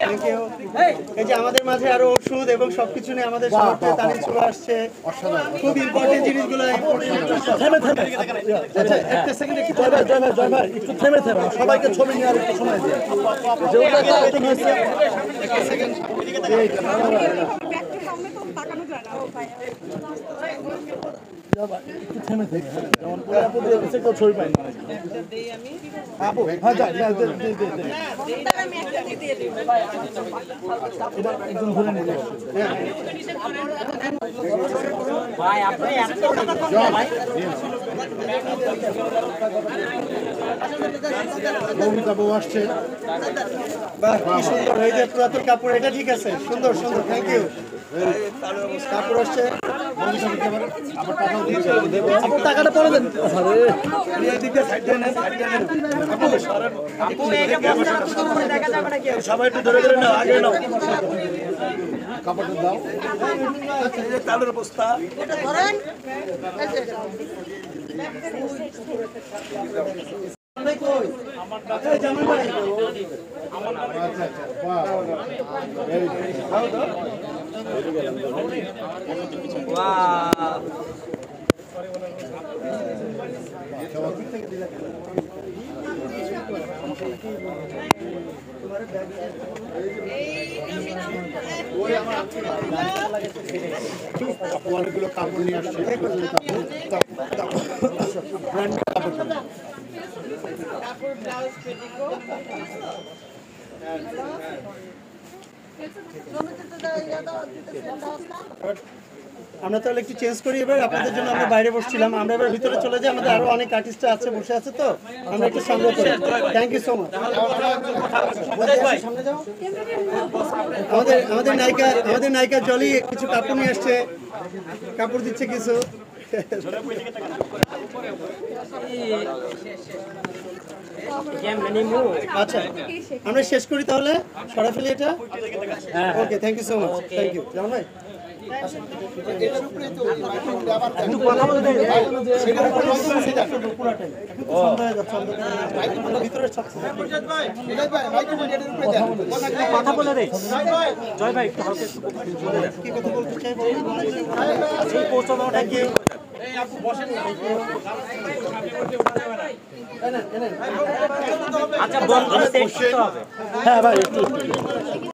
Thank you. এই যে আমাদের মাঝে আরো ওষুধ এবং সবকিছু নিয়ে আমাদের সামর্থ্যে তারিখ চলে আসছে। খুব ইম্পর্টেন্ট জিনিসগুলো আচ্ছা একটা সেকেন্ড জয় ভাই একটু থেমে সবাইকে ছবি নিয়ে আর একটু সময় দিই। একটা সেকেন্ড থেমে ছবি পাই না আপু হ্যাঁ একদম ঘুরে নিয়ে ভাই আপনি আসছে বাহ কি সুন্দর এই যে পুরাতন কাপড় এটা ঠিক আছে সুন্দর সুন্দর থ্যাংক ইউ কাপড় আসছে টাকাটা পরে দেন সবাই একটু ধরে ধরে নাও আগে নাও কাপড়টা দাও চালের বস্তা অনেকগুলো কাপড় নিয়ে আসছে আমরা তাহলে একটু চেঞ্জ করি এবার আপনাদের জন্য আমরা বাইরে বসছিলাম আমরা এবার ভিতরে চলে যাই আমাদের আরো অনেক আর্টিস্ট আছে বসে আছে তো আমরা একটু সংগ্রহ করি থ্যাংক ইউ সো মাচ আমাদের নায়িকা জলি কিছু কাপড় নিয়ে আসছে কাপড় দিচ্ছে কিছু আচ্ছা আমরা শেষ করি তাহলে সরা ফেলি এটা okay thank you so much thank you Zaman ভাই কথা বলে রে জয় ভাই কি কথা বলতে চাই থ্যাংক ইউ আচ্ছা বন্ধ হ্যাঁ ভাই